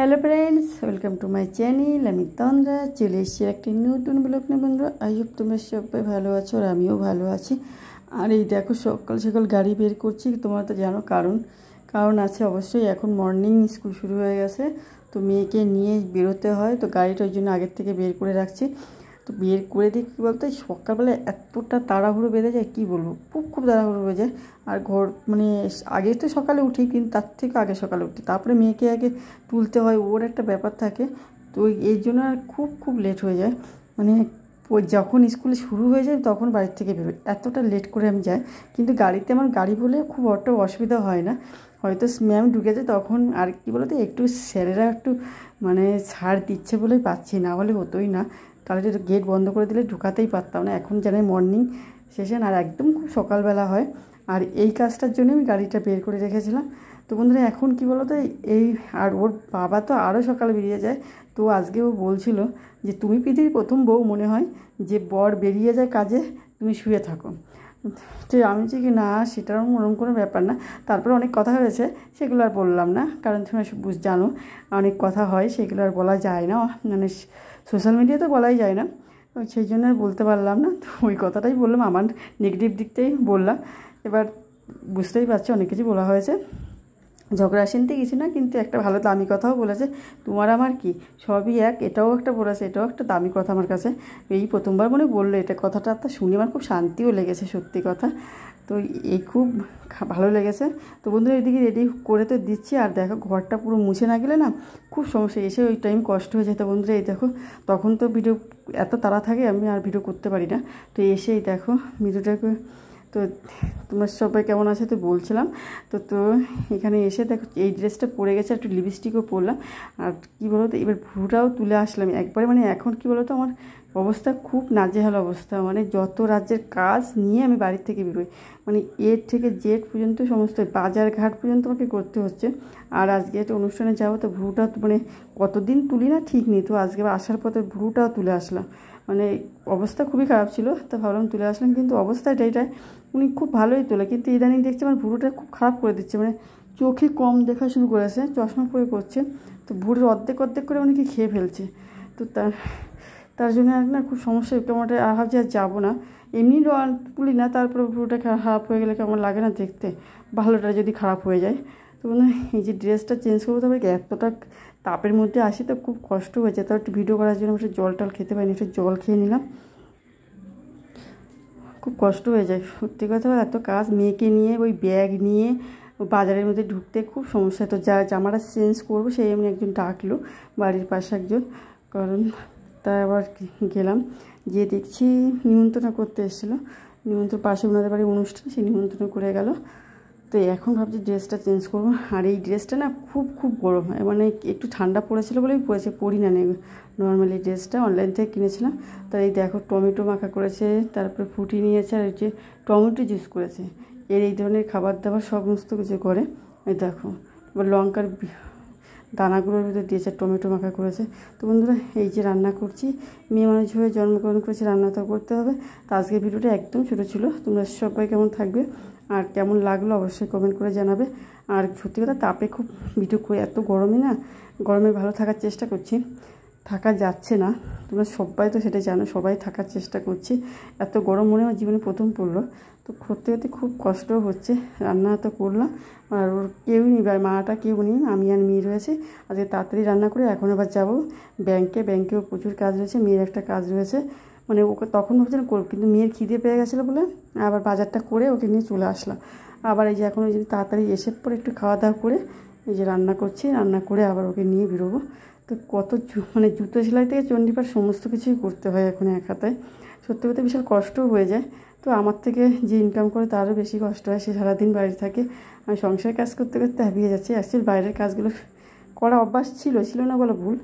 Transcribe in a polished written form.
Hello friends, welcome to my channel. আমি তন্দ্রা চলে এসেছি একটি নতুন ব্লগ নিয়ে। বন্ধুরা, আই হোপ তোমরা সবাই ভালো আছো আর আমিও ভালো আছি। আর এই দেখো সকাল সকাল গাড়ি বের করছি। তোমরা তো জানো কারণ আছে অবশ্যই। এখন মর্নিং স্কুল শুরু হয়ে গেছে, তো মেয়েকে নিয়ে বেরোতে হয়, তো গাড়িটা ওই জন্য আগের থেকে বের করে রাখছি। তো বের করে দিই কী বলতো, সকালবেলা এতটা তাড়াহুড়ো বেড়ে যায়, কী বলবো, খুব তাড়াহুড়ো হয়ে যায়। আর আগে তো সকালে উঠি, কিন্তু তার থেকে আগে সকালে উঠি, তারপরে মেয়েকে আগে তুলতে হয়, ওর একটা ব্যাপার থাকে। তো এই জন্য আর খুব লেট হয়ে যায়। ওই যখন স্কুলে শুরু হয়ে যায় তখন বাড়ির থেকে বেরোই, এতটা লেট করে আমি যাই। কিন্তু গাড়িতে আমার গাড়ি বলে খুব অসুবিধা হয় না। হয়তো ম্যাম ঢুকে যায় তখন, আর কী বলতো, একটু স্যারেরা একটু ছাড় দিচ্ছে বলেই পাচ্ছি, না হলে হতোই না। তাহলে গেট বন্ধ করে দিলে ঢুকাতেই পারতাম না। এখন জানাই মর্নিং সেশন, আর একদম খুব সকালবেলা হয়। আর এই কাজটার জন্য আমি গাড়িটা বের করে রেখেছিলাম। তো বন্ধুরা, এখন কী বলো তো, আর ওর বাবা তো আরও সকালে বেরিয়ে যায়। তো আজকে ও বলছিল যে তুমি পৃথিবীর প্রথম বউ মনে হয় যে বর বেরিয়ে যায় কাজে, তুমি শুয়ে থাকো। তো আমি যে কি না, সেটার ওরকম কোনো ব্যাপার না। তারপরে অনেক কথা হয়েছে, সেগুলো আর বললাম না, কারণ তুমি জানো অনেক কথা হয়, সেগুলো আর বলা যায় না, সোশ্যাল মিডিয়াতে বলাই যায় না, সেই জন্য আর বলতে পারলাম না। তো ওই কথাটাই বললাম, আমার নেগেটিভ দিকটাই বললাম। এবার বুঝতেই পারছি অনেক কিছু বলা হয়েছে, ঝগড়া আসেনতে কিছু না, কিন্তু একটা ভালো দামি কথাও বলেছে, তোমার আমার কি সবই এক, এটাও একটা বলেছে, এটাও একটা দামি কথা আমার কাছে। এই প্রথমবার বললো এটা, কথাটা তো শুনে আমার খুব শান্তিও লেগেছে, সত্যি কথা। তো এই খুব ভালো লেগেছে। তো বন্ধুরা, এদিকে রেডি করে তো দিচ্ছি, আর দেখো ঘরটা পুরো মুছে না গেলে না খুব সমস্যা, এসে ওই টাইম কষ্ট হয়ে যায়। তো বন্ধুরা, এই দেখো তখন তো ভিডিও এত তাড়া থাকে, আমি আর ভিডিও করতে পারি না। তো এসেই দেখো ভিডিওটাকে, তো তোমরা সবাই কেমন আছে তো বলছিলাম। তো এখানে এসে দেখো এই ড্রেসটা পরে গেছে, একটু লিপস্টিকও পরলাম। আর কী বলো তো, এবার ভ্রুটাও তুলে আসলাম একবারে। এখন কী বলো তো, আমার অবস্থা খুব নাজেহাল অবস্থা। যত রাজ্যের কাজ নিয়ে আমি বাড়ির থেকে বেরোই, এর থেকে জেড পর্যন্ত সমস্ত বাজার ঘাট পর্যন্ত আমাকে করতে হচ্ছে। আর আজকে একটা অনুষ্ঠানে যাবো, তো ভ্রুটা কতদিন তুলি না ঠিক নেই। তো আজকে আসার পথে ভ্রুটাও তুলে আসলাম। অবস্থা খুবই খারাপ ছিল, তো ভাবলাম তুলে আসলাম, কিন্তু অবস্থাটা এটাই। উনি খুব ভালোই তোলে, কিন্তু ইদানিং দেখছি আমার ভ্রুটা খুব খারাপ করে দিচ্ছে, চোখে কম দেখা শুরু করেছে, চশমা পরে করছে। তো ভ্রুর অর্ধেক করে অনেকে খেয়ে ফেলছে। তো তার জন্য না খুব সমস্যা, কেমন ভাবছি আর যাবো না। এমনি তুলি না, তারপরে ভ্রুটা খারাপ হয়ে গেলে কেমন লাগে না দেখতে, ভালোটা যদি খারাপ হয়ে যায়। তো এই যে ড্রেসটা চেঞ্জ করবো, তবে এতটা তাপের মধ্যে আসি তো খুব কষ্ট হয়েছে। তো একটু ভিডিও করার জন্য একটু জল খেতে পারিনি, একটু জল খেয়ে নিলাম। খুব কষ্ট হয়ে যায় সত্যি কথা, এত কাজ, মেয়েকে নিয়ে ওই ব্যাগ নিয়ে বাজারের মধ্যে ঢুকতে খুব সমস্যা। তো জামাটা চেঞ্জ করবো, সেই এমনি একজন ডাকলো, বাড়ির পাশে একজন, কারণ তাই আবার গেলাম, গিয়ে দেখছি নিমন্ত্রণ করতে এসেছিলো, নিমন্ত্রণ পাশে ওনাদের বাড়ির অনুষ্ঠান, সেই নিমন্ত্রণ করে গেল। তো এখন ভাবছি ড্রেসটা চেঞ্জ করবো। আর এই ড্রেসটা না খুব গরম হয়, একটু ঠান্ডা পড়েছিল বলেই পরি না নর্মালি। ড্রেসটা অনলাইন থেকে কিনেছিলাম। তাই এই দেখো টমেটো মাখা করেছে, তারপরে ফুটি নিয়েছে, আর যে টমেটো জুস করেছে, এই ধরনের খাবার দাবার সমস্ত কিছু করে। এই দেখো এবার লঙ্কার দানাগুলোর ভিতরে দিয়েছে, টমেটো মাখা করেছে। তো বন্ধুরা, এই যে রান্না করছি, মেয়ে মানুষ হয়ে জন্মগ্রহণ করেছে, রান্না তো করতে হবে। তো আজকের ভিডিওটা একদম ছোটো ছিল। তোমরা সবাই কেমন থাকবে আর কেমন লাগলো অবশ্যই কমেন্ট করে জানাবে। আর সত্যি কথা, তাপে খুব ভিডিও করে, এত গরমে ভালো থাকার চেষ্টা করছি, থাকা যাচ্ছে না। তোমরা সবাই তো সেটা জানো, সবাই থাকার চেষ্টা করছি। এত গরম মনে হয় জীবনে প্রথম পড়লো, তো করতে খুব কষ্ট হচ্ছে। রান্না তো করলাম, আর ওর কেউই নেই, মাটা কেউ নেই, আমি আর মেয়ে রয়েছে। আজকে তাড়াতাড়ি রান্না করে এখন আবার যাবো ব্যাংকেও প্রচুর কাজ রয়েছে, মেয়ের একটা কাজ রয়েছে। ওকে তখন ভাবছিলাম করব, কিন্তু মেয়ের খিদে পেয়ে গেছিলো বলে আবার বাজারটা করে ওকে নিয়ে চলে আসলাম। আবার এই যে এখন ওই যে তাড়াতাড়ি এসে পরে একটু খাওয়া দাওয়া করে এই যে রান্না করছি, রান্না করে আবার ওকে নিয়ে বেরোবো। তো কত জুতো সেলাই থেকে চণ্ডীপাঠ সমস্ত কিছুই করতে হয় এখন এক হাতায়। সত্যি কথা বিশাল কষ্টও হয়ে যায়। তো আমার থেকে যে ইনকাম করে তারও বেশি কষ্ট হয়, সে সারাদিন বাইরে থাকে, আমি সংসারের কাজ করতে হাঁপিয়ে যাচ্ছি। অ্যাকচুয়ালি বাইরের কাজগুলো করা অভ্যাস ছিল না বলে ভুল,